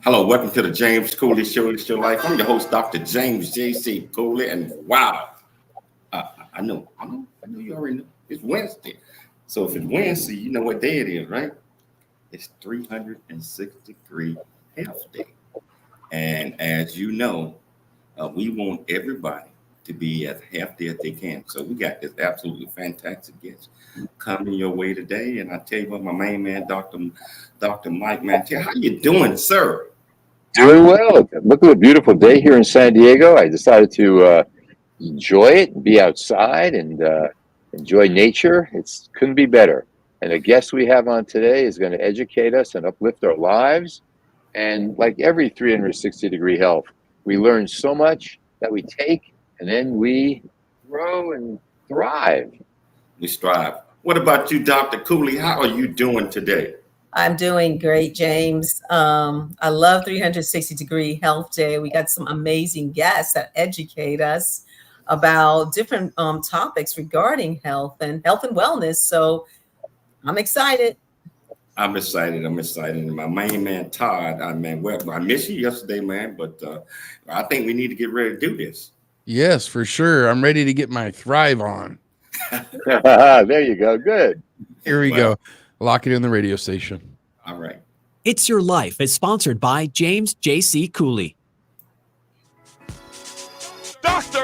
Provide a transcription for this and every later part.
Hello, welcome to the James Cooley Show. It's your life. I'm your host, Dr. James J.C. Cooley, and wow, I know you already know. It's Wednesday, so if it's Wednesday, you know what day it is, right? It's 363 Health Day, and as you know, we want everybody to be as healthy as they can. So we got this absolutely fantastic guest coming your way today, and I tell you what, my main man, Dr. Mike Mantell, how you doing, sir? Doing well. Look at a beautiful day here in San Diego. I decided to enjoy it, be outside, and enjoy nature. It couldn't be better. And the guest we have on today is going to educate us and uplift our lives. And like every 360-degree health, we learn so much that we take, and then we grow and thrive. We strive. What about you, Dr. Cooley? How are you doing today? I'm doing great, James. I love 360-degree Health Day. We got some amazing guests that educate us about different topics regarding health and wellness. So I'm excited. I'm excited. And my main man, Todd, I missed you yesterday, man, but I think we need to get ready to do this. Yes, for sure. I'm ready to get my Thrive on. There you go. Good. Here we go. Lock it in the radio station. All right. It's Your Life is sponsored by James J.C. Cooley. Dr.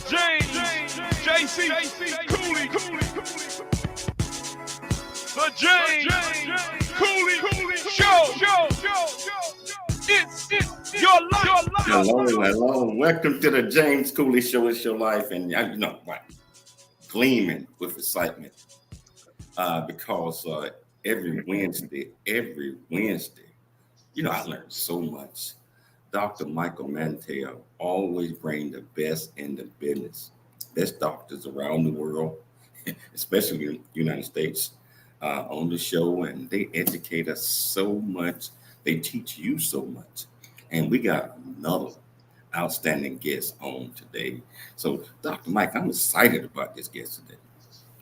James J.C. Cooley. The James Cooley Show. It's your life. Hello. Welcome to the James Cooley Show. It's your life. And you know what? Gleaming with excitement. Because every Wednesday, you know, I learned so much. Dr. Michael Mantell always bring the best in the business, best doctors around the world, especially in the United States, on the show, and they educate us so much. They teach you so much, and we got another outstanding guest on today. So, Dr. Mike, I'm excited about this guest today.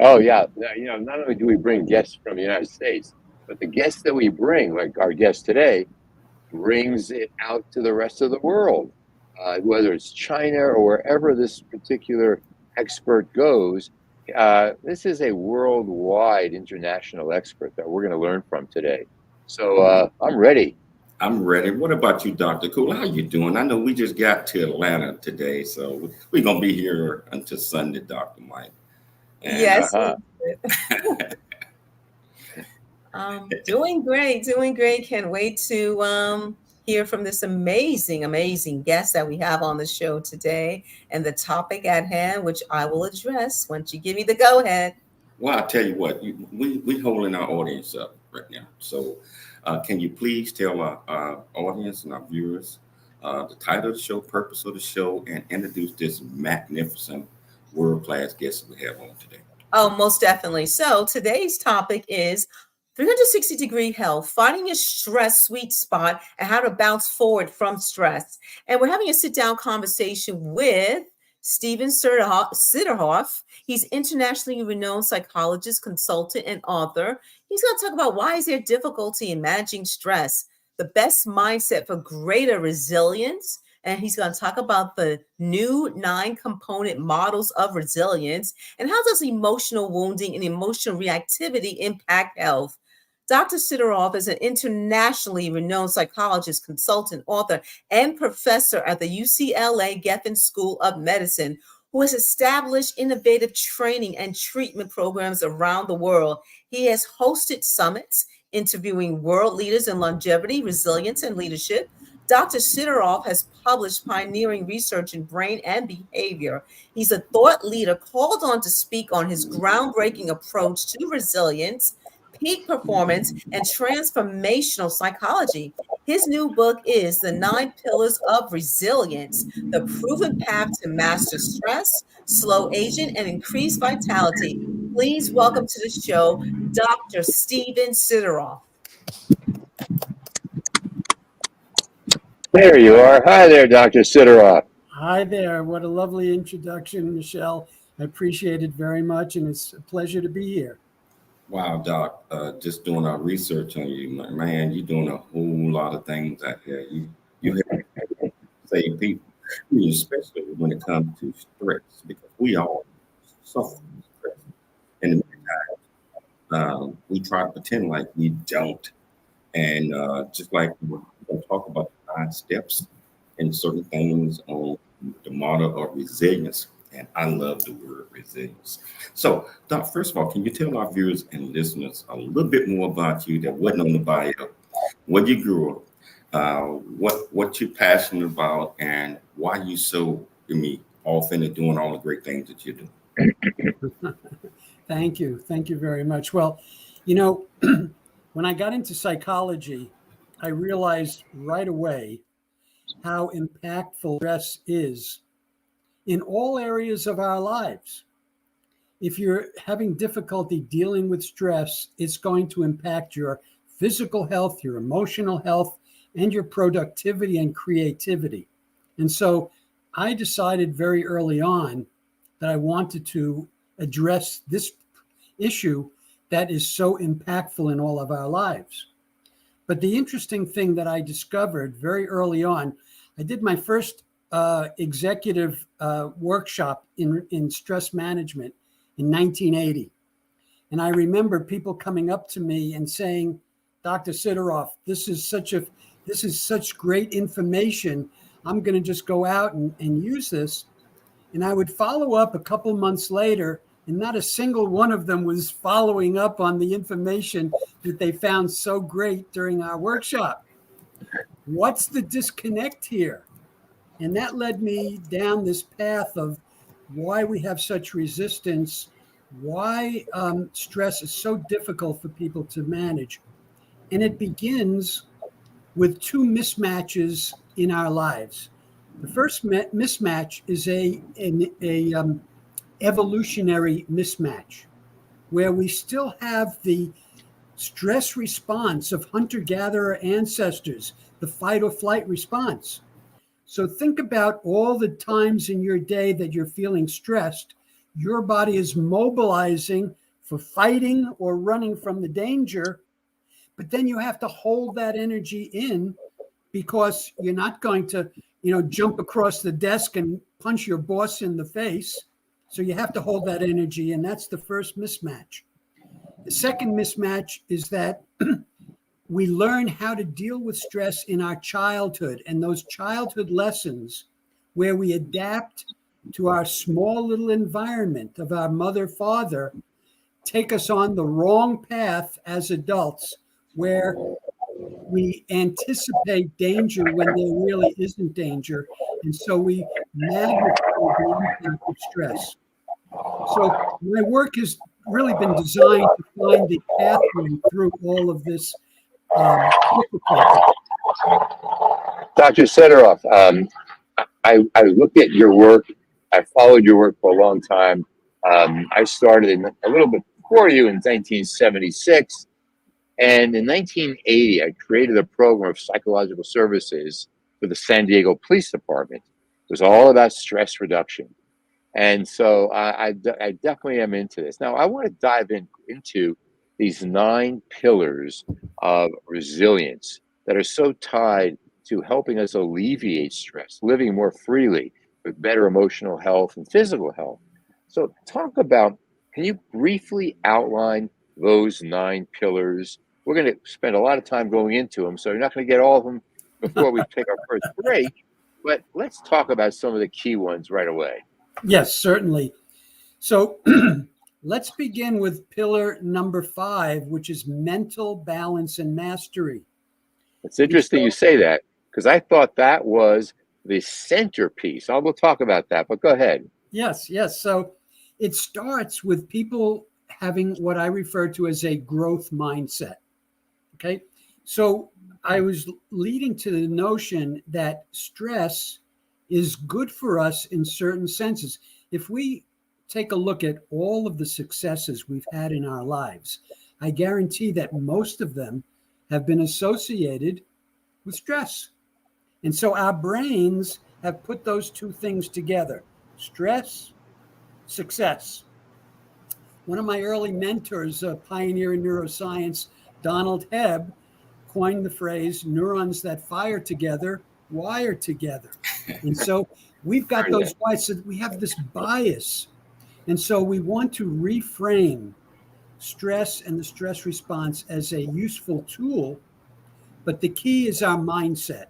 Oh, yeah. You know, not only do we bring guests from the United States, but the guests that we bring, like our guest today, brings it out to the rest of the world, whether it's China or wherever this particular expert goes. This is a worldwide international expert that we're going to learn from today. So I'm ready. I'm ready. What about you, Dr. Cool? How you doing? I know we just got to Atlanta today, so we're going to be here until Sunday, Dr. Mike. And, yes. Doing great. Can't wait to hear from this amazing guest that we have on the show today and the topic at hand, which I will address once you give me the go ahead. Well, I'll tell you what, we holding our audience up right now. So can you please tell our audience and our viewers the title of the show, purpose of the show, and introduce this magnificent world-class guest we have on today? Oh, most definitely. So today's topic is 360-degree health, finding your stress sweet spot and how to bounce forward from stress. And we're having a sit-down conversation with Stephen Sideroff. He's internationally renowned psychologist, consultant, and author. He's going to talk about why is there difficulty in managing stress, the best mindset for greater resilience. And he's going to talk about the new 9-component models of resilience and how does emotional wounding and emotional reactivity impact health. Dr. Sideroff is an internationally renowned psychologist, consultant, author, and professor at the UCLA Geffen School of Medicine, who has established innovative training and treatment programs around the world. He has hosted summits, interviewing world leaders in longevity, resilience, and leadership. Dr. Sideroff has published pioneering research in brain and behavior. He's a thought leader called on to speak on his groundbreaking approach to resilience, peak performance, and transformational psychology. His new book is The 9 Pillars of Resilience, the proven path to master stress, slow aging, and increase vitality. Please welcome to the show, Dr. Stephen Sideroff. There you are. Hi there, Dr. Sideroff. Hi there. What a lovely introduction, Michelle. I appreciate it very much, and it's a pleasure to be here. Wow, Doc, just doing our research on you, man, you're doing a whole lot of things out there. You have save people, especially when it comes to stress, because we all suffer from stress. And we try to pretend like we don't. And just like we're going to talk about the 9 steps and certain things on the model of resilience. And I love the word resilience. So, Doc, first of all, can you tell our viewers and listeners a little bit more about you that wasn't on the bio, where you grew up, what you're passionate about, and why you so, off into doing all the great things that you do? Thank you. Thank you very much. Well, when I got into psychology, I realized right away how impactful stress is in all areas of our lives. If you're having difficulty dealing with stress, it's going to impact your physical health, your emotional health, and your productivity and creativity. And so I decided very early on that I wanted to address this issue that is so impactful in all of our lives. But the interesting thing that I discovered very early on, I did my first executive workshop in stress management in 1980. And I remember people coming up to me and saying, Dr. Sideroff, this is such great information. I'm going to just go out and use this. And I would follow up a couple months later, and not a single one of them was following up on the information that they found so great during our workshop. What's the disconnect here? And that led me down this path of why we have such resistance, why stress is so difficult for people to manage. And it begins with 2 mismatches in our lives. The first mismatch is an evolutionary mismatch, where we still have the stress response of hunter-gatherer ancestors, the fight or flight response. So think about all the times in your day that you're feeling stressed. Your body is mobilizing for fighting or running from the danger, but then you have to hold that energy in because you're not going to, jump across the desk and punch your boss in the face. So you have to hold that energy, and that's the first mismatch. The second mismatch is that we learn how to deal with stress in our childhood, and those childhood lessons where we adapt to our small little environment of our mother, father, take us on the wrong path as adults, where we anticipate danger when there really isn't danger. And so we magnify the impact of stress. So my work has really been designed to find the pathway through all of this difficulty. Dr. Sideroff, I looked at your work. I followed your work for a long time. I started a little bit before you in 1976. And in 1980, I created a program of psychological services for the San Diego Police Department. It was all about stress reduction. And so I definitely am into this. Now, I want to dive into these 9 pillars of resilience that are so tied to helping us alleviate stress, living more freely with better emotional health and physical health. So can you briefly outline those 9 pillars? We're going to spend a lot of time going into them, so you're not going to get all of them before we take our first break. But let's talk about some of the key ones right away. Yes, certainly. So let's begin with pillar number 5, which is mental balance and mastery. It's interesting you say that, because I thought that was the centerpiece. We'll talk about that, but go ahead. Yes. So it starts with people having what I refer to as a growth mindset. Okay. So I was leading to the notion that stress is good for us in certain senses. If we take a look at all of the successes we've had in our lives, I guarantee that most of them have been associated with stress. And so our brains have put those two things together: stress, success. One of my early mentors, a pioneer in neuroscience, Donald Hebb, coined the phrase, neurons that fire together, wire together. And so we've got those wires, so we have this bias. And so we want to reframe stress and the stress response as a useful tool. But the key is our mindset.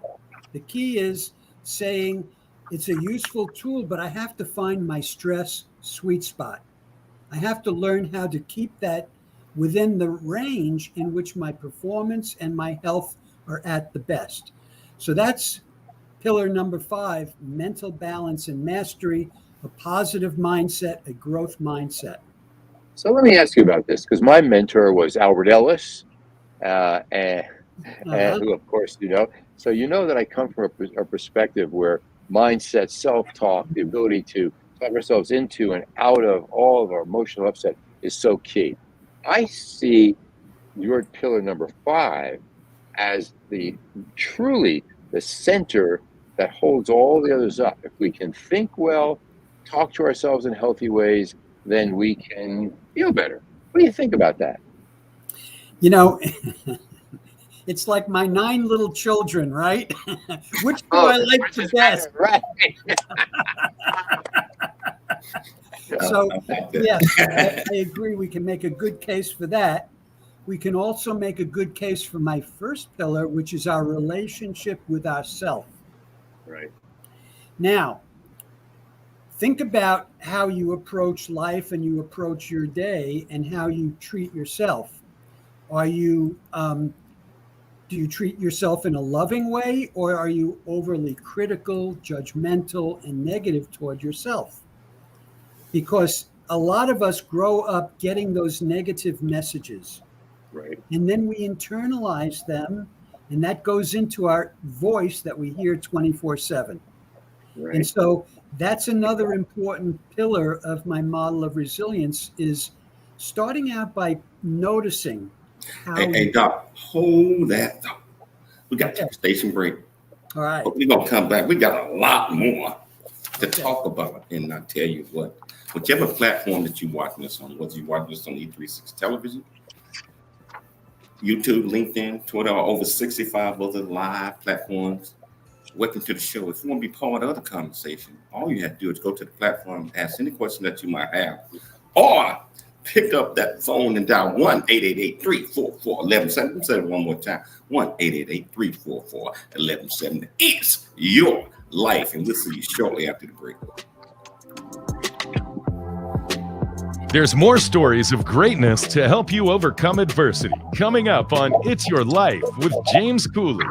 The key is saying it's a useful tool, but I have to find my stress sweet spot. I have to learn how to keep that within the range in which my performance and my health are at the best. So that's pillar number 5, mental balance and mastery, a positive mindset, a growth mindset. So let me ask you about this, because my mentor was Albert Ellis, and who, of course, you know. So you know that I come from a perspective where mindset, self-talk, the ability to talk ourselves into and out of all of our emotional upset is so key. I see your pillar number 5 as the truly the center that holds all the others up. If we can think well, talk to ourselves in healthy ways, then we can feel better. What do you think about that? You know, it's like my 9 little children, right? Which do I like the best? Right. So, yes, I agree. We can make a good case for that. We can also make a good case for my first pillar, which is our relationship with ourselves. Right. Now, think about how you approach life and you approach your day and how you treat yourself. Are you, do you treat yourself in a loving way, or are you overly critical, judgmental, and negative toward yourself? Because a lot of us grow up getting those negative messages. Right. And then we internalize them, and that goes into our voice that we hear 24/7. Right. And so that's another important pillar of my model of resilience, is starting out by noticing how. Hey, Doc, hold that thought. We got to take a station break. All right. But we're going to come back. We got a lot more to talk about. And I tell you what, whichever platform that you're watching this on, whether you're watching this on E36 television, YouTube, LinkedIn, Twitter, or over 65 other live platforms, welcome to the show. If you want to be part of the conversation, all you have to do is go to the platform and ask any question that you might have, or pick up that phone and dial 1-888-344-1170. Say it one more time, 1-888-344-1170. It's your life, and we'll see you shortly after the break. There's more stories of greatness to help you overcome adversity coming up on It's Your Life with James Cooley.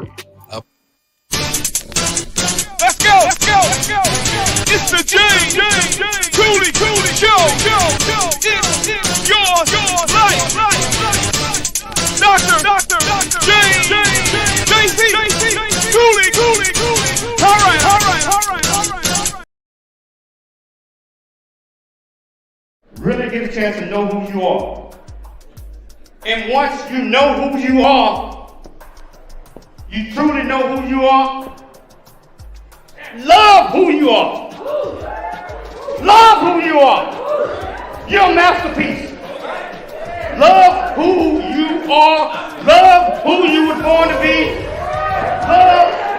Let's go! It's the James Cooley Show! It's your life! Dr. James JC Cooley! All right. Really get a chance to know who you are. And once you know who you are, you truly know who you are, love who you are. Love who you are. You're a masterpiece. Love who you are. Love who you were born to be.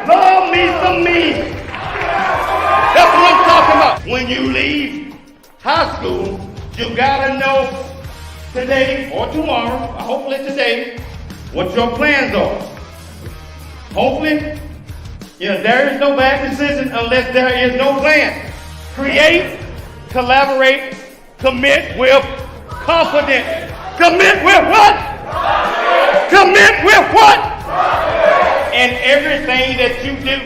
Love me some me. That's what I'm talking about. When you leave high school, you gotta know today or tomorrow, or hopefully today, what your plans are. Hopefully, there is no bad decision unless there is no plan. Create, collaborate, commit with confidence. Commit with what? Commit with what? In everything that you do.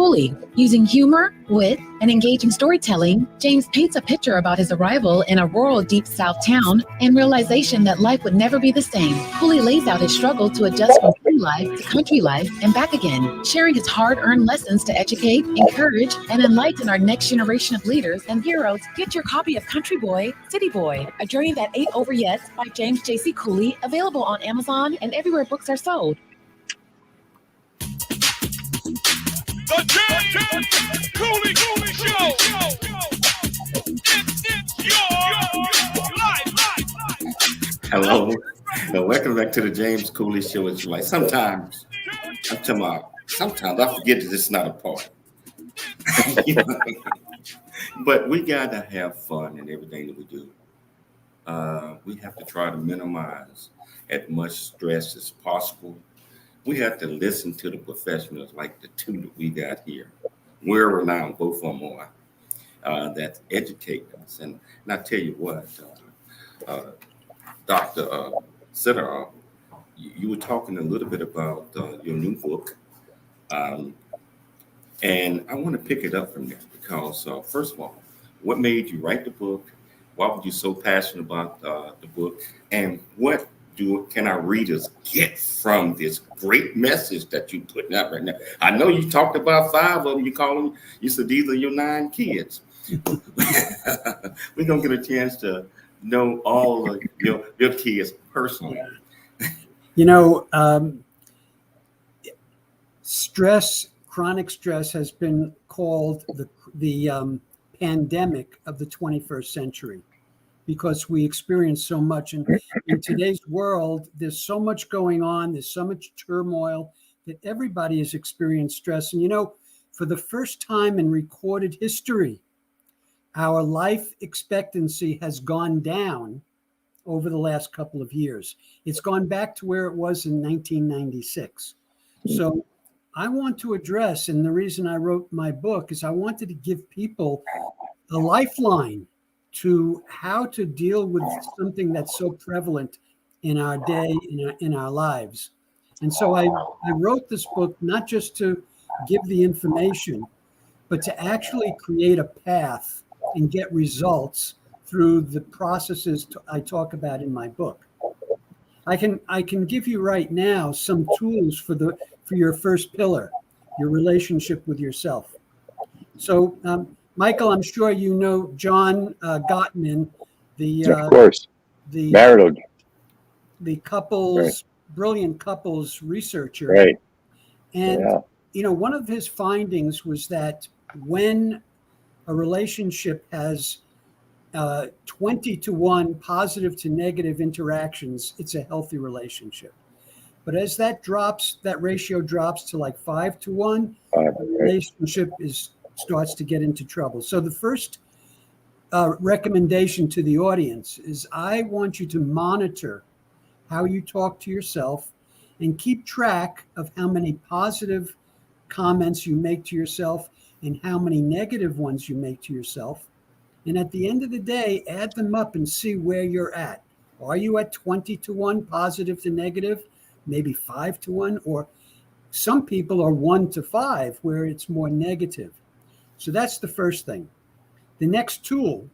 Cooley. Using humor, wit, and engaging storytelling, James paints a picture about his arrival in a rural deep South town and realization that life would never be the same. Cooley lays out his struggle to adjust from city life to country life and back again, sharing his hard-earned lessons to educate, encourage, and enlighten our next generation of leaders and heroes. Get your copy of Country Boy, City Boy, A Journey That Ain't Over Yet by James J.C. Cooley, available on Amazon and everywhere books are sold. The James Cooley Show. It's your life. Hello. Welcome back to the James Cooley Show. It's like sometimes I forget that it's not a party. But we gotta have fun in everything that we do. We have to try to minimize as much stress as possible. We have to listen to the professionals like the two that we got here. We're renowned, both of them are, that educate us. And I tell you what, Dr. Sideroff, you were talking a little bit about your new book. And I want to pick it up from there because, first of all, what made you write the book? Why were you so passionate about the book? And what can our readers get from this great message that you're putting out right now? I know you talked about 5 of them. You said these are your 9 kids. We're going to get a chance to know all of your kids personally. Chronic stress has been called the pandemic of the 21st century because we experience so much. And in today's world, there's so much going on. There's so much turmoil that everybody has experienced stress. And, for the first time in recorded history, our life expectancy has gone down over the last couple of years. It's gone back to where it was in 1996. So I want to address, and the reason I wrote my book is I wanted to give people a lifeline to how to deal with something that's so prevalent in our day, in our lives. And so I wrote this book not just to give the information, but to actually create a path and get results through the processes I talk about in my book. I can give you right now some tools for your first pillar, your relationship with yourself. So, Michael, I'm sure you know John Gottman, of course, the marital, the couples, right. Brilliant couples researcher. Right. And, one of his findings was that when a relationship has 20-to-1 positive to negative interactions, it's a healthy relationship. But as that ratio drops to like 5-to-1, the relationship starts to get into trouble. So the first recommendation to the audience is I want you to monitor how you talk to yourself and keep track of how many positive comments you make to yourself and how many negative ones you make to yourself. And at the end of the day, add them up and see where you're at. Are you at 20-to-1 positive to negative? Maybe 5-to-1, or some people are 1-to-5 where it's more negative. So that's the first thing. The next tool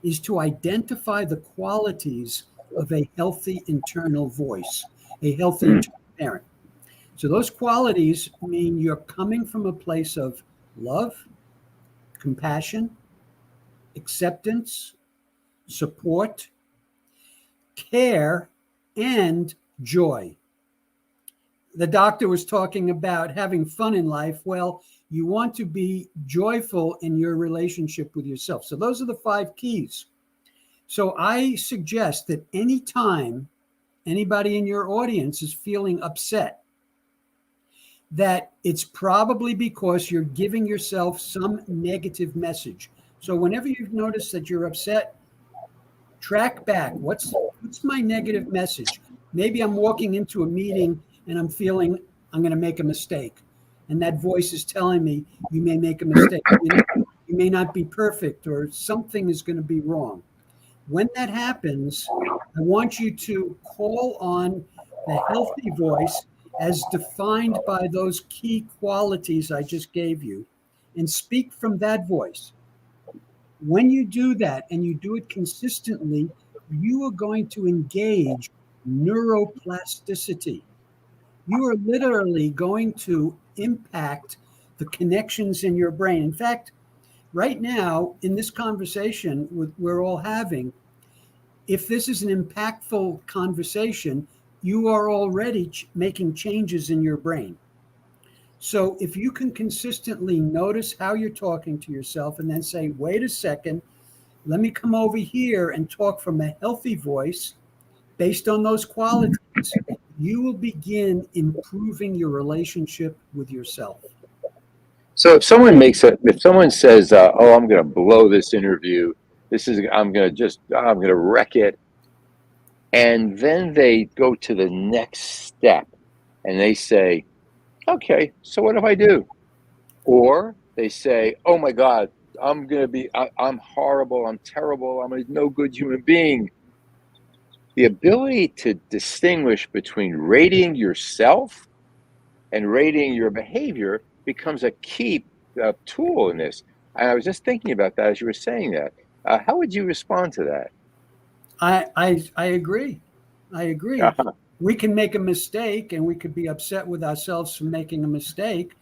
is to identify the qualities of a healthy internal voice, a healthy internal parent. So those qualities mean you're coming from a place of love, compassion, acceptance, support, care, and joy. The doctor was talking about having fun in life. Well, you want to be joyful in your relationship with yourself. So those are the 5 keys. So I suggest that anytime anybody in your audience is feeling upset, that it's probably because you're giving yourself some negative message. So whenever you've noticed that you're upset, track back. What's my negative message? Maybe I'm walking into a meeting and I'm feeling I'm going to make a mistake. And that voice is telling me you may make a mistake. You may not be perfect, or something is going to be wrong. When that happens, I want you to call on the healthy voice as defined by those key qualities I just gave you, and speak from that voice. When you do that and you do it consistently, you are going to engage neuroplasticity. You are literally going to impact the connections in your brain. In fact, right now in this conversation we're all having, if this is an impactful conversation, you are already making changes in your brain. So if you can consistently notice how you're talking to yourself and then say, wait a second, let me come over here and talk from a healthy voice based on those qualities, you will begin improving your relationship with yourself. So if someone says, "Oh, I'm going to blow this interview. I'm going to wreck it," and then they go to the next step and they say, "Okay, so what if I do?" Or they say, "Oh my God, I'm horrible. I'm terrible. I'm a no good human being." The ability to distinguish between rating yourself and rating your behavior becomes a key tool in this. And I was just thinking about that as you were saying that. How would you respond to that? I agree. I agree. Uh-huh. We can make a mistake and we could be upset with ourselves for making a mistake,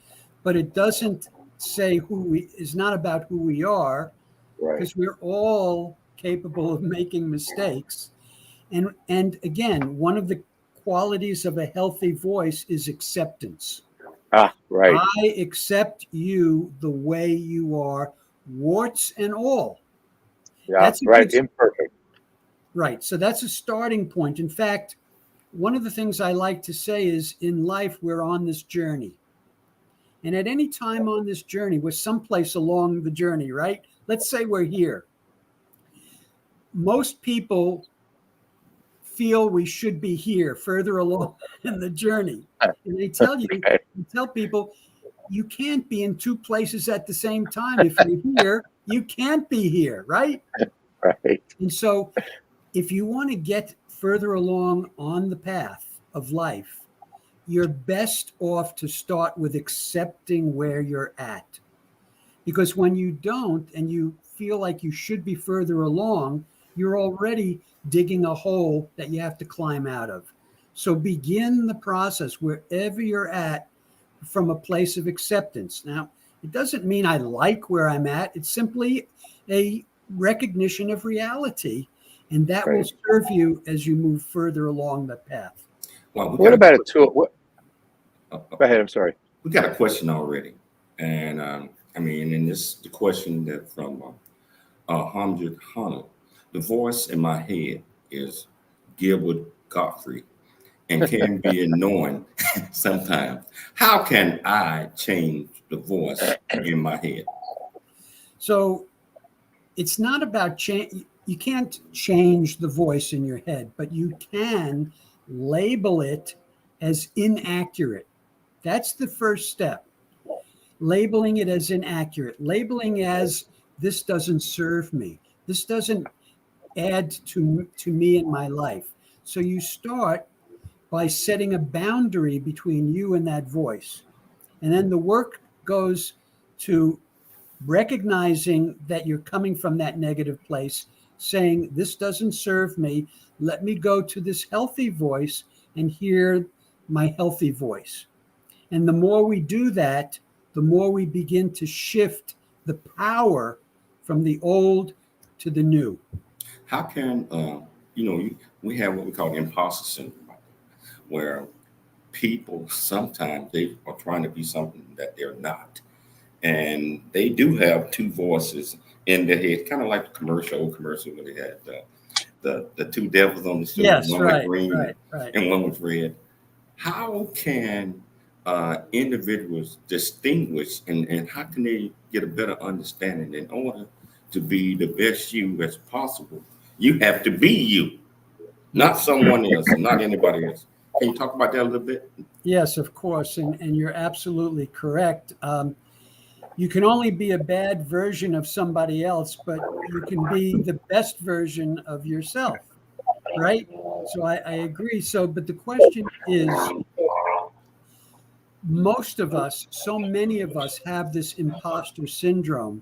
but it doesn't say is not about who we are, because we're all capable of making mistakes. And again, one of the qualities of a healthy voice is acceptance. Right. I accept you the way you are, warts and all. Yeah, That's right. Imperfect. Right. So that's a starting point. In fact, one of the things I like to say is in life, we're on this journey. And at any time on this journey, we're someplace along the journey, right? Let's say we're here. Most people feel we should be here further along in the journey. And they tell people, you can't be in two places at the same time. If you're here, you can't be here, right? Right. And so if you want to get further along on the path of life, you're best off to start with accepting where you're at. Because when you don't and you feel like you should be further along, you're already digging a hole that you have to climb out of. So begin the process wherever you're at from a place of acceptance. Now, it doesn't mean I like where I'm at. It's simply a recognition of reality. And that will serve you as you move further along the path. Well, what about a tool? Go ahead. I'm sorry. We got a question already. And the question that from Hamid Hanna. The voice in my head is Gilbert Gottfried and can be annoying sometimes. How can I change the voice in my head? So it's not about change. You can't change the voice in your head, but you can label it as inaccurate. That's the first step. Labeling it as inaccurate, labeling as this doesn't serve me. This doesn't add to me in my life. So you start by setting a boundary between you and that voice. And then the work goes to recognizing that you're coming from that negative place, saying, this doesn't serve me. Let me go to this healthy voice and hear my healthy voice. And the more we do that, the more we begin to shift the power from the old to the new. How can, we have what we call imposter syndrome, where people sometimes they are trying to be something that they're not. And they do have two voices in their head, kind of like the old commercial where they had the two devils on the shoulder, yes, one right, was green right. and one was red. How can individuals distinguish and how can they get a better understanding in order to be the best you as possible? You have to be you, not someone else, not anybody else. Can you talk about that a little bit? Yes, of course. And you're absolutely correct. You can only be a bad version of somebody else, but you can be the best version of yourself, right? So I agree. But the question is, most of us, so many of us have this imposter syndrome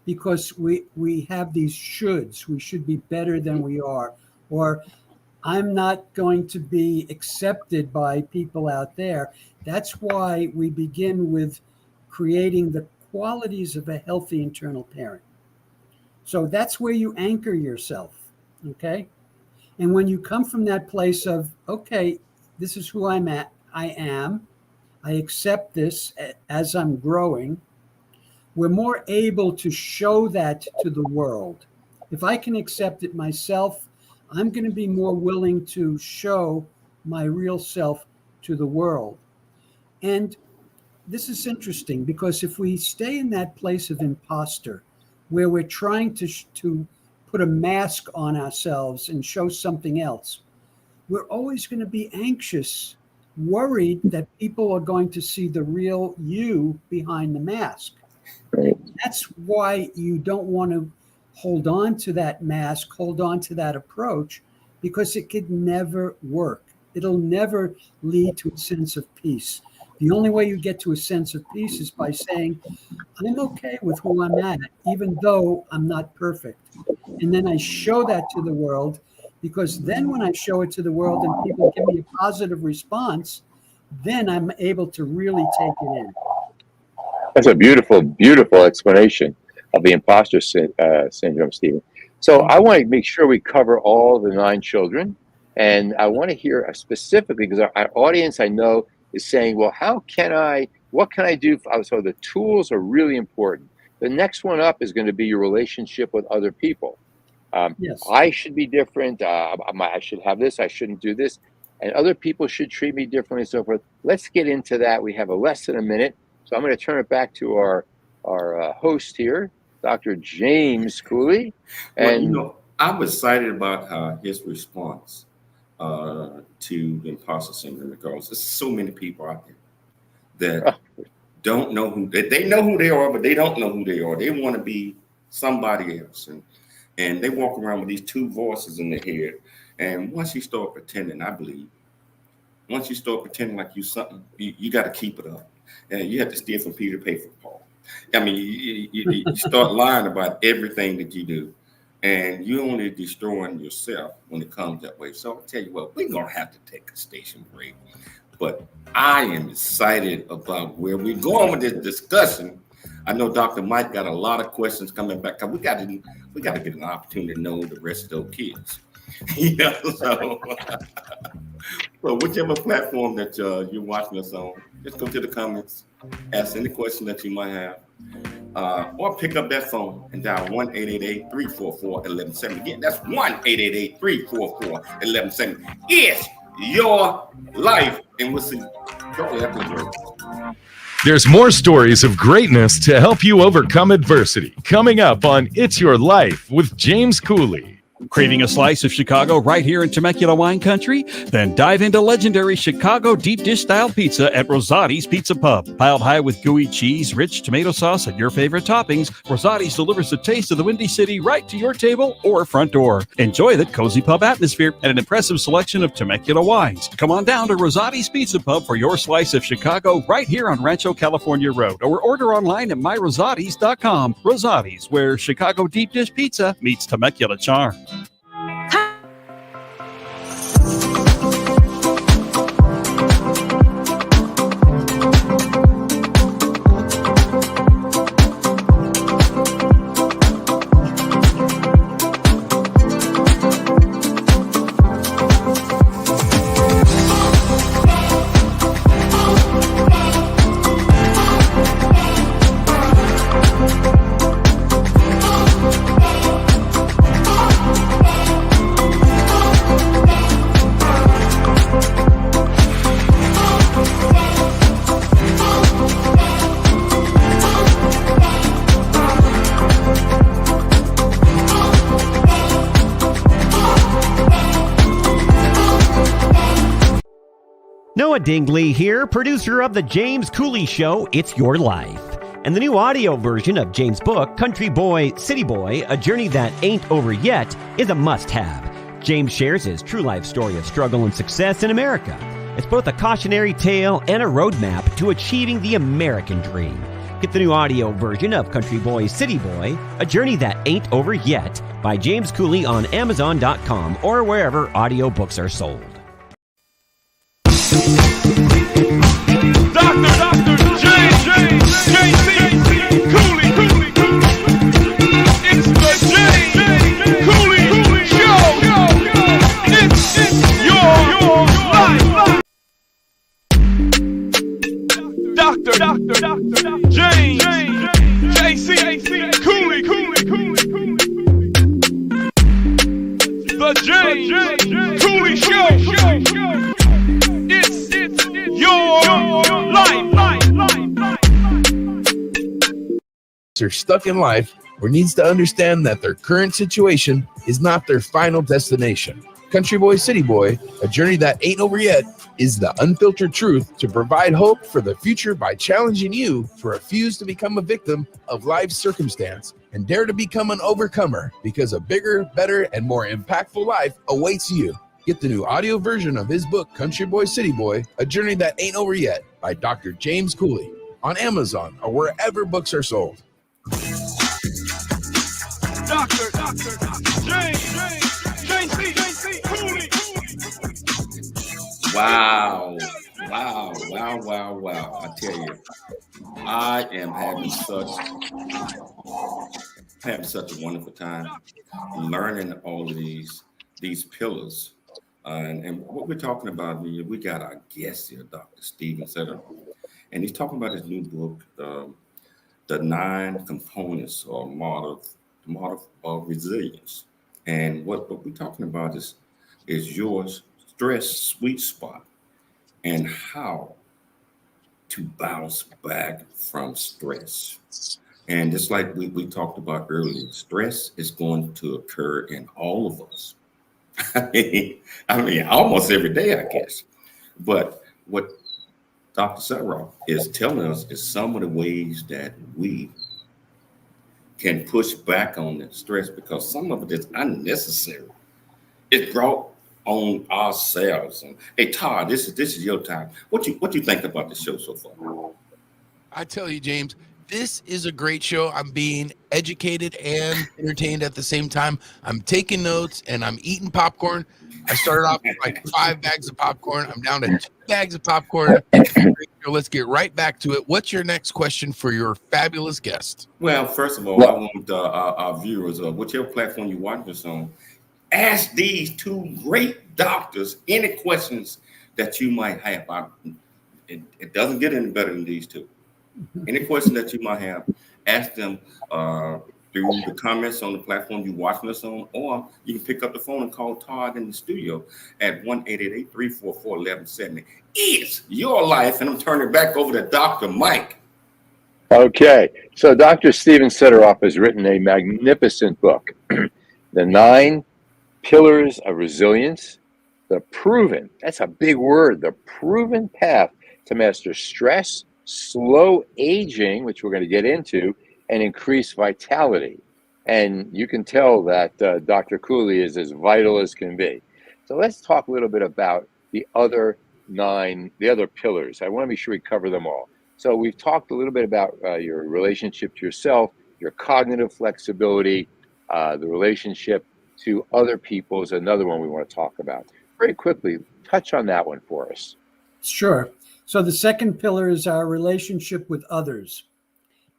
because we have these shoulds. We should be better than we are, or I'm not going to be accepted by people out there. That's why we begin with creating the qualities of a healthy internal parent. So that's where you anchor yourself, okay? And when you come from that place of, okay, this is who I am, I accept this as I'm growing, we're more able to show that to the world. If I can accept it myself, I'm going to be more willing to show my real self to the world. And this is interesting because if we stay in that place of imposter, where we're trying to put a mask on ourselves and show something else, we're always going to be anxious, worried that people are going to see the real you behind the mask. Right. That's why you don't want to hold on to that mask, hold on to that approach, because it could never work. It'll never lead to a sense of peace. The only way you get to a sense of peace is by saying, I'm okay with who I'm at, even though I'm not perfect. And then I show that to the world, because then when I show it to the world and people give me a positive response, then I'm able to really take it in. That's a beautiful, beautiful explanation of the imposter syndrome, Stephen. So I want to make sure we cover all the 9 children. And I want to hear specifically, because our audience, I know, is saying, well, what can I do? So the tools are really important. The next one up is going to be your relationship with other people. Yes. I should be different. I should have this. I shouldn't do this. And other people should treat me differently and so forth. Let's get into that. We have less than a minute. So I'm going to turn it back to our host here, Dr. James Cooley. And I'm excited about his response to the imposter syndrome, because there's so many people out there that don't know they know who they are, but they don't know who they are. They want to be somebody else, and they walk around with these 2 voices in their head. And once you start pretending, I believe, once you start pretending like you something, you got to keep it up. And you have to steal from Peter to pay for Paul. I mean, you start lying about everything that you do, and you're only destroying yourself when it comes that way. So I'll tell you what, we're going to have to take a station break. But I am excited about where we're going with this discussion. I know Dr. Mike got a lot of questions coming back, because we got to get an opportunity to know the rest of those kids. So whichever platform that you're watching us on, just go to the comments, ask any question that you might have, or pick up that phone and dial 1-888-344-1170. Again, that's 1-888-344-1170. It's your life, and we'll see shortly after the break. There's more stories of greatness to help you overcome adversity coming up on It's Your Life with James Cooley. Craving a slice of Chicago right here in Temecula wine country? Then dive into legendary Chicago deep dish style pizza at Rosati's Pizza Pub. Piled high with gooey cheese, rich tomato sauce, and your favorite toppings, Rosati's delivers the taste of the Windy City right to your table or front door. Enjoy the cozy pub atmosphere and an impressive selection of Temecula wines. Come on down to Rosati's Pizza Pub for your slice of Chicago right here on Rancho California Road, or order online at myrosatis.com. Rosati's, where Chicago deep dish pizza meets Temecula charm. Noah Dingley here, producer of The James Cooley Show, It's Your Life. And the new audio version of James' book, Country Boy, City Boy, A Journey That Ain't Over Yet, is a must-have. James shares his true life story of struggle and success in America. It's both a cautionary tale and a roadmap to achieving the American dream. Get the new audio version of Country Boy, City Boy, A Journey That Ain't Over Yet by James Cooley on Amazon.com or wherever audiobooks are sold. Dr. J.C. Cooley. It's the James Cooley Show. It's your life. Dr. James J.C. Cooley. The James Cooley Show. It's your life. Are stuck in life or needs to understand that their current situation is not their final destination. Country Boy, City Boy, A Journey That Ain't Over Yet is the unfiltered truth to provide hope for the future by challenging you to refuse to become a victim of life's circumstance and dare to become an overcomer because a bigger, better, and more impactful life awaits you. Get the new audio version of his book, Country Boy, City Boy, A Journey That Ain't Over Yet by Dr. James Cooley on Amazon or wherever books are sold. Dr. James J.C. Cooley. Wow. I tell you, I am having such a wonderful time learning all of these pillars. And what we're talking about, we got our guest here, Dr. Stephen Sideroff, and he's talking about his new book, The 9 Components or Model of Resilience. And what we're talking about is your stress sweet spot and how to bounce back from stress. And just like we talked about earlier, stress is going to occur in all of us. I mean, almost every day, I guess. But what Dr. Sideroff is telling us is some of the ways that we can push back on that stress, because some of it is unnecessary. It's brought on ourselves. And hey, Todd, this is your time. What you think about the show so far? I tell you, James, this is a great show. I'm being educated and entertained at the same time. I'm taking notes and I'm eating popcorn. I started off with like 5 bags of popcorn. I'm down to 2 bags of popcorn. Let's get right back to it. What's your next question for your fabulous guest? Well, first of all, I want our viewers, whichever platform you watch this on, ask these 2 great doctors any questions that you might have. It doesn't get any better than these 2. Any question that you might have, ask them through the comments on the platform you're watching us on, or you can pick up the phone and call Todd in the studio at 1-888-344-1170. It's your life, and I'm turning it back over to Dr. Mike. Okay, so Dr. Stephen Sideroff has written a magnificent book, The 9 Pillars of Resilience, the proven, that's a big word, the proven path to master stress, slow aging, which we're going to get into, and increase vitality. And you can tell that Dr. Cooley is as vital as can be. So let's talk a little bit about the other 9, the other pillars. I want to be sure we cover them all. So we've talked a little bit about your relationship to yourself, your cognitive flexibility, the relationship to other people is another one we want to talk about. Very quickly, touch on that one for us. Sure. So the second pillar is our relationship with others.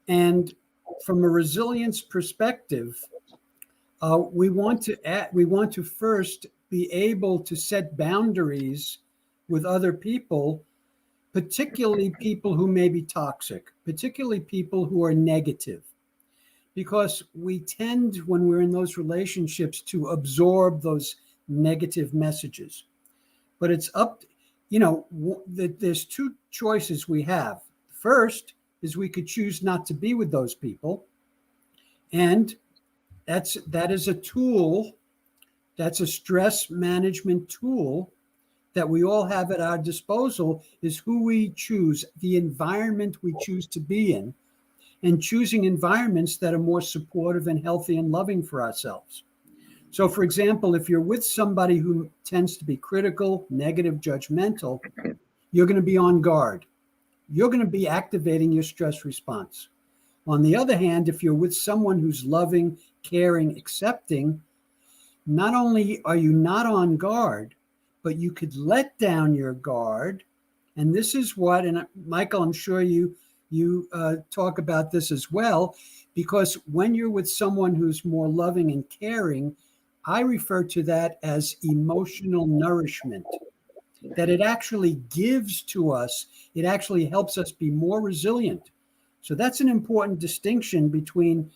And from a resilience perspective, we want to first be able to set boundaries with other people, particularly people who may be toxic, particularly people who are negative, because we tend, when we're in those relationships, to absorb those negative messages. But it's up, there's 2 choices we have. First is we could choose not to be with those people. And that is a tool, that's a stress management tool that we all have at our disposal, is who we choose, the environment we choose to be in, and choosing environments that are more supportive and healthy and loving for ourselves. So, for example, if you're with somebody who tends to be critical, negative, judgmental, you're going to be on guard. You're going to be activating your stress response. On the other hand, if you're with someone who's loving, caring, accepting, not only are you not on guard, but you could let down your guard. And this is what, and Michael, I'm sure you talk about this as well, because when you're with someone who's more loving and caring, I refer to that as emotional nourishment, that it actually gives to us. It actually helps us be more resilient. So that's an important distinction between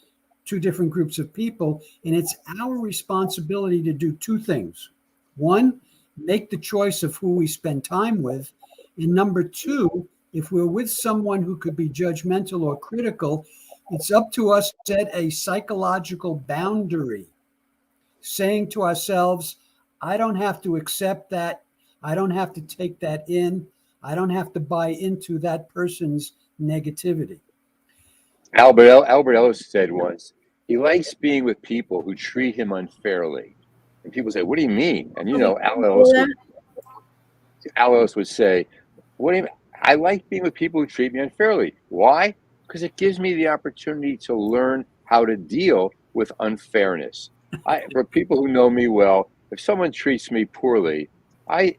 two different groups of people. And it's our responsibility to do two things. One, make the choice of who we spend time with. And number two, if we're with someone who could be judgmental or critical, it's up to us to set a psychological boundary, saying to ourselves, I don't have to accept that. I don't have to take that in. I don't have to buy into that person's negativity. Albert Ellis said once, he likes being with people who treat him unfairly. And people say, what do you mean? And Al Ellis would say, what do you mean? I like being with people who treat me unfairly. Why? Because it gives me the opportunity to learn how to deal with unfairness. For people who know me well, if someone treats me poorly,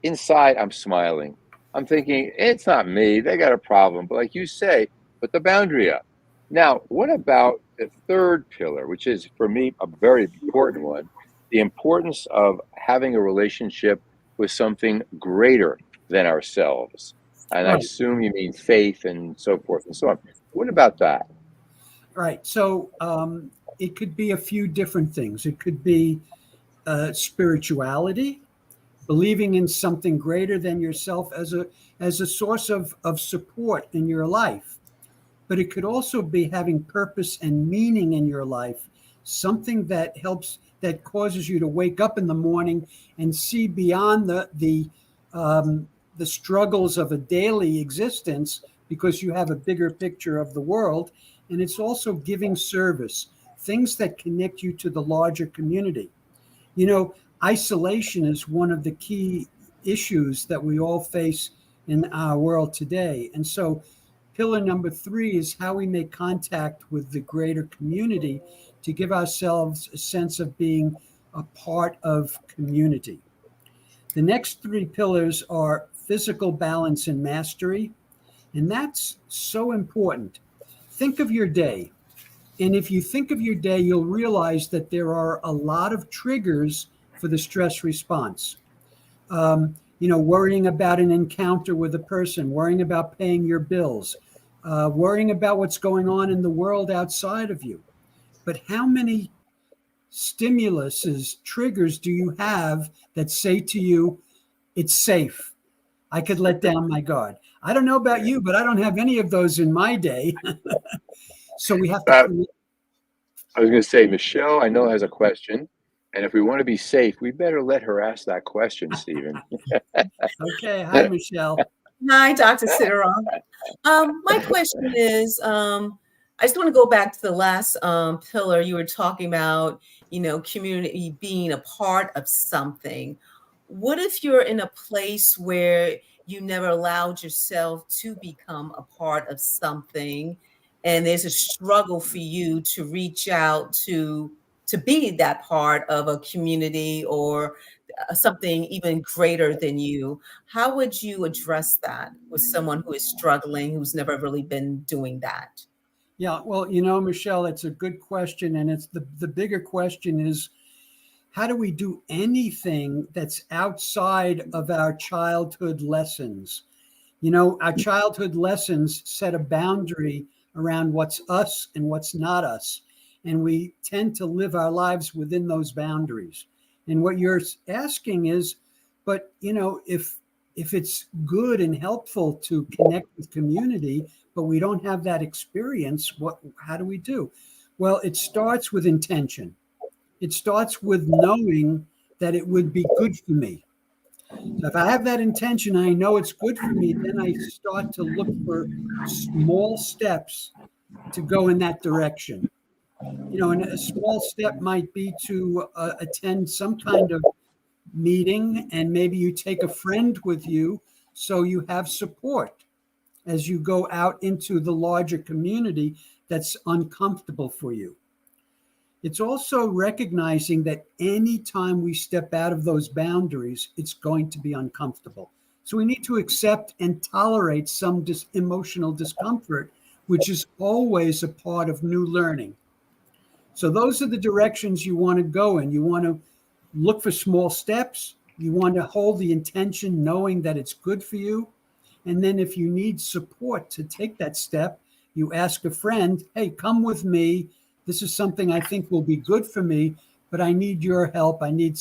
inside I'm smiling. I'm thinking, it's not me, they got a problem. But like you say, put the boundary up. Now, what about the third pillar, which is for me a very important one, the importance of having a relationship with something greater than ourselves? And I assume you mean faith and so forth and so on. What about that? Right. So it could be a few different things. It could be spirituality, believing in something greater than yourself as a source of support in your life. But it could also be having purpose and meaning in your life, something that helps, that causes you to wake up in the morning and see beyond the struggles of a daily existence, because you have a bigger picture of the world. And it's also giving service, things that connect you to the larger community. You know, isolation is one of the key issues that we all face in our world today. And so pillar number 3 is how we make contact with the greater community to give ourselves a sense of being a part of community. The next 3 pillars are physical balance and mastery. And that's so important. Think of your day. And if you think of your day, you'll realize that there are a lot of triggers for the stress response. Worrying about an encounter with a person, worrying about paying your bills, worrying about what's going on in the world outside of you. But how many stimuluses, triggers do you have that say to you, it's safe, I could let down my guard? I don't know about you, but I don't have any of those in my day. So we have to. I was going to say, Michelle, I know has a question. And if we want to be safe, we better let her ask that question, Stephen. Okay. Hi, Michelle. Hi, Dr. Sideroff. My question is, I just want to go back to the last pillar. You were talking about, community being a part of something. What if you're in a place where you never allowed yourself to become a part of something, and there's a struggle for you to reach out to be that part of a community or something even greater than you? How would you address that with someone who is struggling, who's never really been doing that? Yeah, well, Michelle, it's a good question. And it's the bigger question is, how do we do anything that's outside of our childhood lessons? Our childhood lessons set a boundary around what's us and what's not us. And we tend to live our lives within those boundaries. And what you're asking is, but, if it's good and helpful to connect with community, but we don't have that experience, how do we do? Well, it starts with intention. It starts with knowing that it would be good for me. So if I have that intention, I know it's good for me, then I start to look for small steps to go in that direction. And a small step might be to attend some kind of meeting, and maybe you take a friend with you so you have support as you go out into the larger community that's uncomfortable for you. It's also recognizing that anytime we step out of those boundaries, it's going to be uncomfortable. So we need to accept and tolerate some emotional discomfort, which is always a part of new learning. So those are the directions you want to go in. You want to look for small steps. You want to hold the intention knowing that it's good for you. And then if you need support to take that step, you ask a friend, hey, come with me. This is something I think will be good for me, but I need your help. I need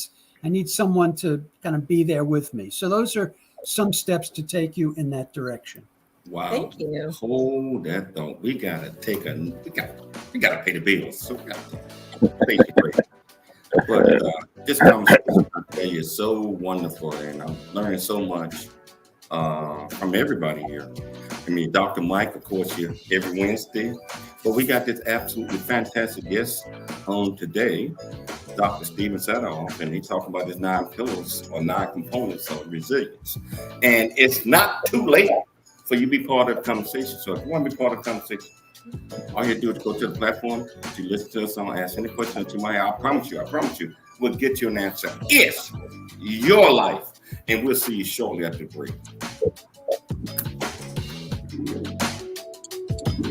someone to kind of be there with me. So those are some steps to take you in that direction. Wow. Thank you. Hold that thought. We gotta pay the bills. So we gotta pay the bills. But this conversation today is so wonderful, and I'm learning so much from everybody here. I mean, Dr. Mike, of course, here every Wednesday. But we got this absolutely fantastic guest on today, Dr. Stephen Sideroff, and he's talking about his 9 pillars or 9 components of resilience. And it's not too late for you to be part of the conversation. So if you want to be part of the conversation, all you have to do is go to the platform, to listen to us on, ask any question that you might have. I promise you, we'll get you an answer. It's your life. And we'll see you shortly after the break.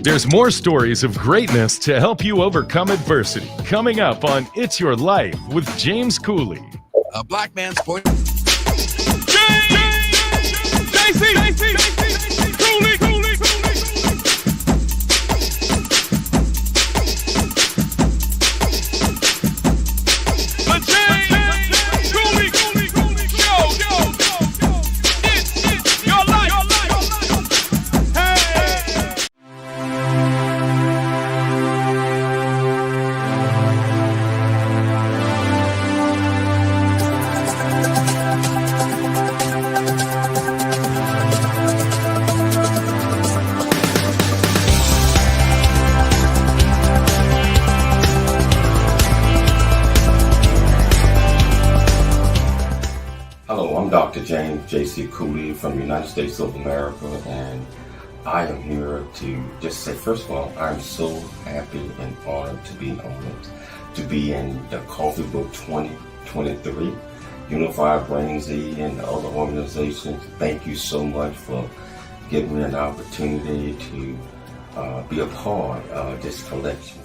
There's more stories of greatness to help you overcome adversity. Coming up on It's Your Life with James Cooley. A black man's point. Dr. James J.C. Cooley from the United States of America, and I am here to just say, first of all, I'm so happy and honored to be honored to be in the Coffee Book 2023, Unified Brain Z and the other organizations. Thank you so much for giving me an opportunity to be a part of this collection.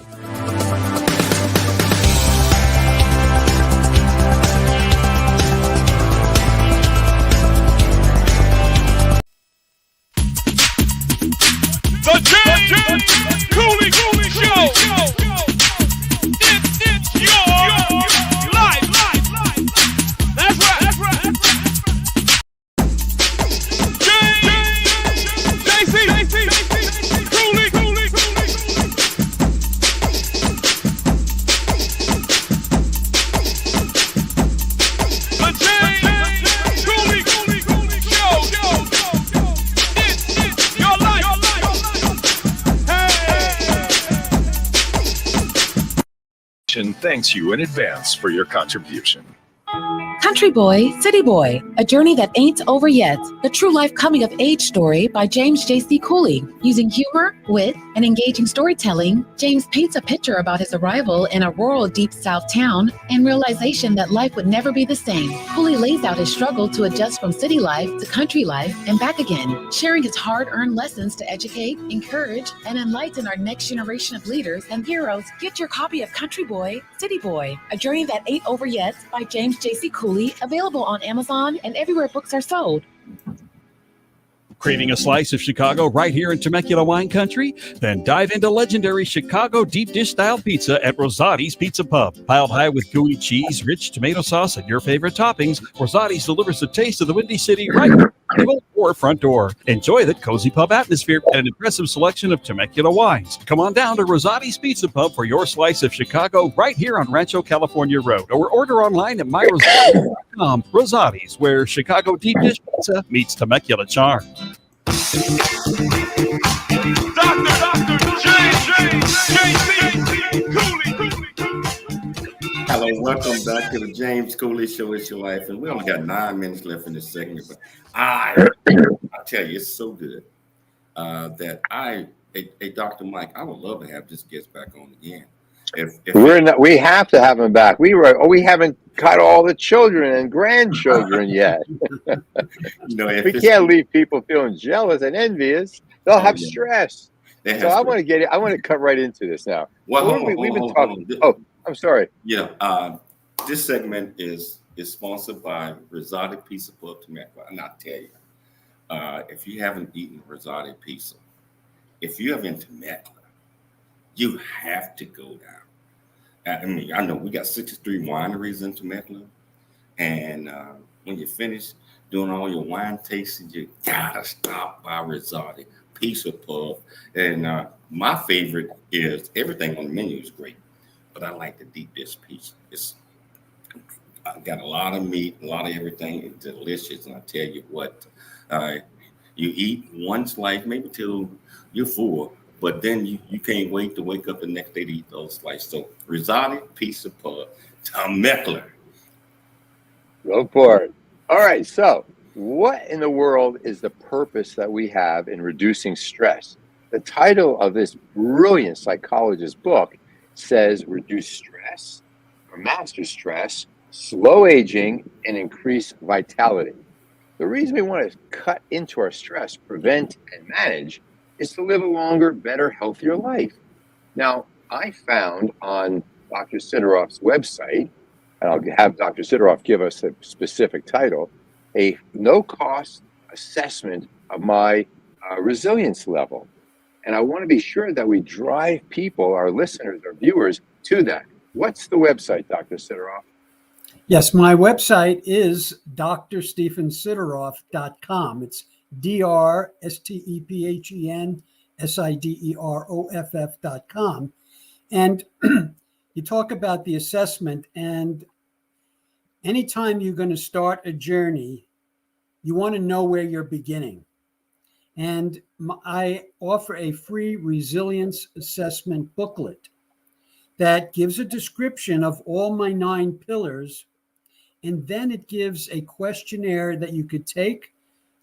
Cooley Show. It's your life. That's right. JC. Cooley. Thanks you in advance for your contribution. Country Boy, City Boy, A Journey That Ain't Over Yet, the true life coming of age story by James J.C. Cooley. Using humor, wit, and engaging storytelling, James paints a picture about his arrival in a rural deep south town and realization that life would never be the same. Cooley lays out his struggle to adjust from city life to country life and back again, sharing his hard-earned lessons to educate, encourage, and enlighten our next generation of leaders and heroes. Get your copy of Country Boy, City Boy, A Journey That Ain't Over Yet by James J.C. Cooley, available on Amazon and everywhere books are sold. Craving a slice of Chicago right here in Temecula wine country? Then dive into legendary Chicago deep dish style pizza at Rosati's Pizza Pub. Piled high with gooey cheese, rich tomato sauce, and your favorite toppings, Rosati's delivers the taste of the Windy City right to your table or front door. Enjoy the cozy pub atmosphere and an impressive selection of Temecula wines. Come on down to Rosati's Pizza Pub for your slice of Chicago right here on Rancho California Road, or order online at myrosati.com. Rosati's, where Chicago deep dish pizza meets Temecula charm. Dr. J.C. Cooley. Welcome back to the James Cooley Show. It's your life, and we only got 9 minutes left in this segment. But I tell you, it's so good that hey, Dr. Mike, I would love to have this guest back on again. We have to have him back. We haven't got all the children and grandchildren yet. We can't leave people feeling jealous and envious. They'll have stress. So I want to cut right into this now. Well, we've been talking. Oh, I'm sorry. This segment is sponsored by Rosati Pizza Pub Temecula. And I tell you, if you haven't eaten Rosati Pizza, if you're in Temecula, you have to go down. I mean, I know we got 63 wineries in Temecula, and when you finish doing all your wine tasting, you gotta stop by Rosati Pizza Pub. And my favorite is everything on the menu is great, but I like the deep dish pizza. It's got a lot of meat, a lot of everything. It's delicious, and I tell you what, you eat one slice maybe till you're full. But then you can't wait to wake up the next day to eat those slices. So Rosati Pizza Pub, Temecula. Go for it. All right. So what in the world is the purpose that we have in reducing stress? The title of this brilliant psychologist book says reduce stress or master stress, slow aging, and increase vitality. The reason we want to cut into our stress, prevent, and manage is to live a longer, better, healthier life. Now, I found on Dr. Sideroff's website, and I'll have Dr. Sideroff give us a specific title, a no-cost assessment of my resilience level. And I want to be sure that we drive people, our listeners, our viewers, to that. What's the website, Dr. Sideroff? Yes, my website is drstephensideroff.com. It's drstephensideroff.com. And you talk about the assessment, and anytime you're going to start a journey, you want to know where you're beginning. And I offer a free resilience assessment booklet that gives a description of all my 9 pillars. And then it gives a questionnaire that you could take,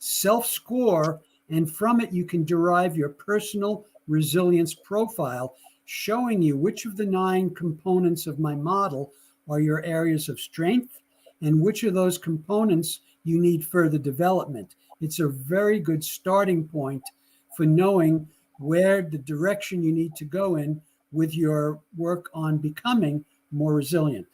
self-score, and from it you can derive your personal resilience profile, showing you which of the 9 components of my model are your areas of strength and which of those components you need further development. It's a very good starting point for knowing where the direction you need to go in with your work on becoming more resilient.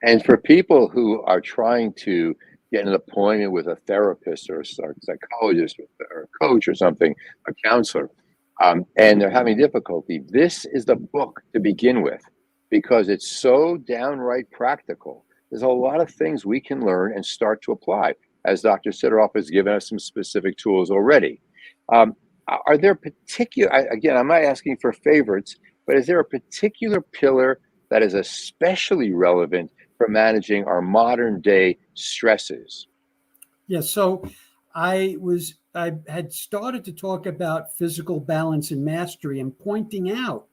And for people who are trying to get an appointment with a therapist or a psychologist or a coach or something, a counselor, and they're having difficulty, this is the book to begin with because it's so downright practical. There's a lot of things we can learn and start to apply, as Dr. Sideroff has given us some specific tools already. Are there particular, again, I'm not asking for favorites, but is there a particular pillar that is especially relevant for managing our modern day stresses? Yes. So I had started to talk about physical balance and mastery and pointing out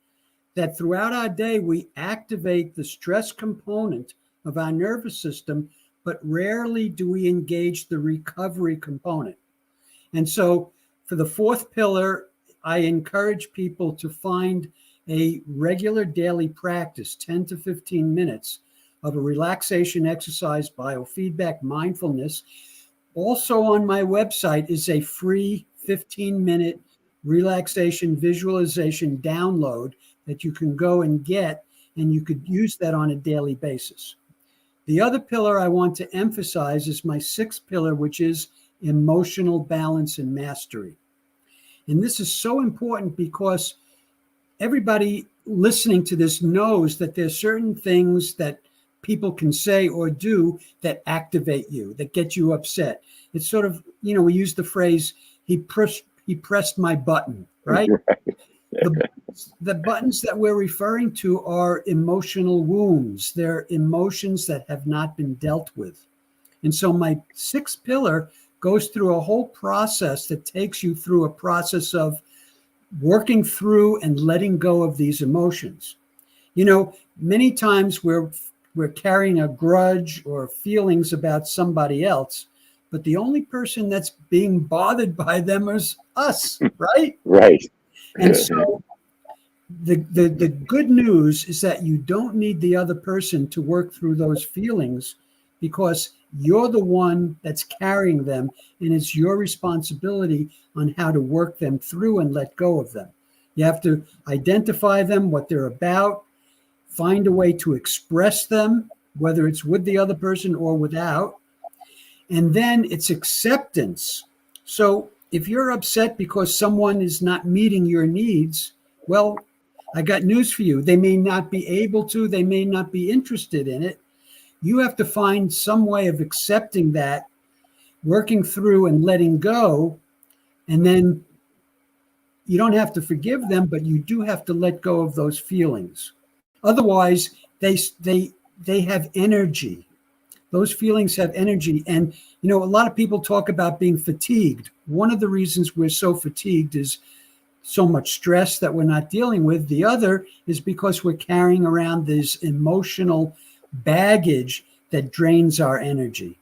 that throughout our day, we activate the stress component of our nervous system, but rarely do we engage the recovery component. And so for the 4th pillar, I encourage people to find a regular daily practice, 10 to 15 minutes of a relaxation exercise, biofeedback, mindfulness. Also on my website is a free 15-minute relaxation visualization download that you can go and get, and you could use that on a daily basis. The other pillar I want to emphasize is my 6th pillar, which is emotional balance and mastery. And this is so important because everybody listening to this knows that there's certain things that people can say or do that activate you, that get you upset. It's sort of, we use the phrase, he pressed my button, right? The buttons that we're referring to are emotional wounds. They're emotions that have not been dealt with. And so my 6th pillar goes through a whole process that takes you through a process of working through and letting go of these emotions. Many times we're we're carrying a grudge or feelings about somebody else, but the only person that's being bothered by them is us, right? Right. And so the good news is that you don't need the other person to work through those feelings, because you're the one that's carrying them, and it's your responsibility on how to work them through and let go of them. You have to identify them, what they're about, find a way to express them, whether it's with the other person or without. And then it's acceptance. So if you're upset because someone is not meeting your needs, well, I got news for you. They may not be able to, they may not be interested in it. You have to find some way of accepting that, working through and letting go. And then you don't have to forgive them, but you do have to let go of those feelings. Otherwise, they have energy. Those feelings have energy. And, a lot of people talk about being fatigued. One of the reasons we're so fatigued is so much stress that we're not dealing with. The other is because we're carrying around this emotional baggage that drains our energy.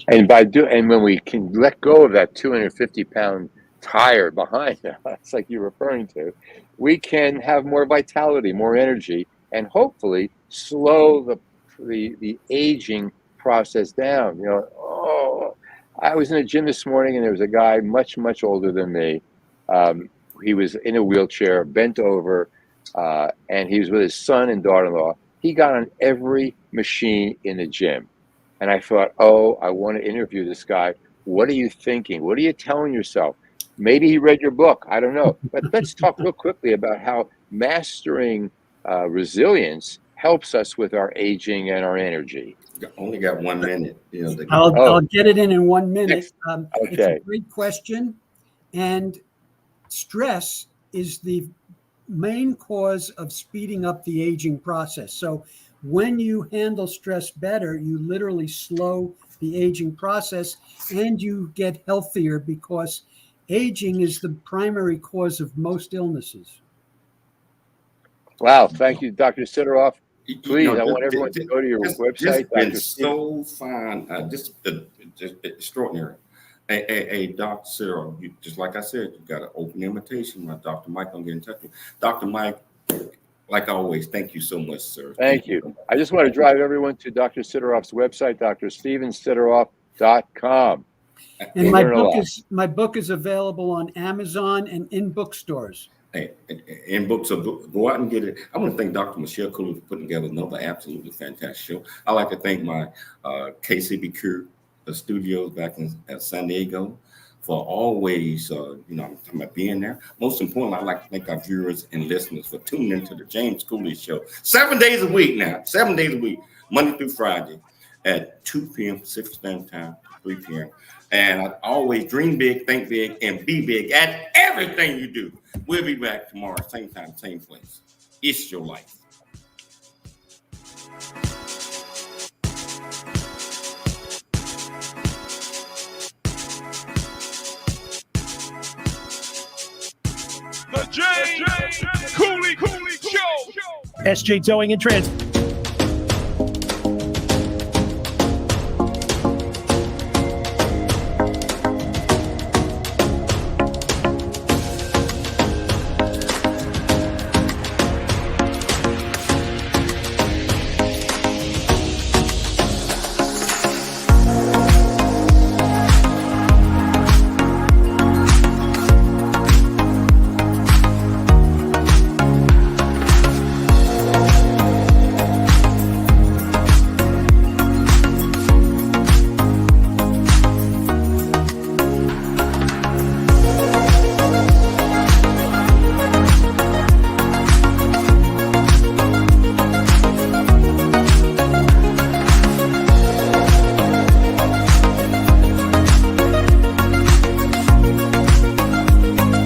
And when we can let go of that 250-pound tire behind us, like you're referring to, we can have more vitality, more energy, and hopefully slow the aging process down. I was in a gym this morning, and there was a guy much, much older than me. He was in a wheelchair, bent over, and he was with his son and daughter-in-law. He got on every machine in the gym. And I thought, I want to interview this guy. What are you thinking? What are you telling yourself? Maybe he read your book. I don't know. But let's talk real quickly about how mastering resilience helps us with our aging and our energy. Only got 1 minute. I'll get it in 1 minute. Okay. It's a great question. And stress is the main cause of speeding up the aging process. So when you handle stress better, you literally slow the aging process, and you get healthier, because aging is the primary cause of most illnesses. Wow. Thank you, Dr. Sideroff. Please, I want everyone to go to your website. It's been so fun. Just extraordinary. Hey, Dr. Sideroff, just like I said, you got an open invitation. My Dr. Mike, I'm getting in touch with you. Dr. Mike, like always, thank you so much, sir. Thank you. I just want to drive everyone to Dr. Sideroff's website, drstephensideroff.com. And my book is available on Amazon and in bookstores. Hey, in books, so go out and get it. I want to thank Dr. Michelle Cooley for putting together another absolutely fantastic show. I like to thank my KCB Cure studios back in San Diego for always, I'm talking about being there. Most importantly, I'd like to thank our viewers and listeners for tuning into the James Cooley Show 7 days a week now, 7 days a week, Monday through Friday at 2 p.m. Pacific Standard Time, 3 p.m. And I always dream big, think big, and be big at everything you do. We'll be back tomorrow, same time, same place. It's your life. The James Cooley Show. SJ Towing and Transport.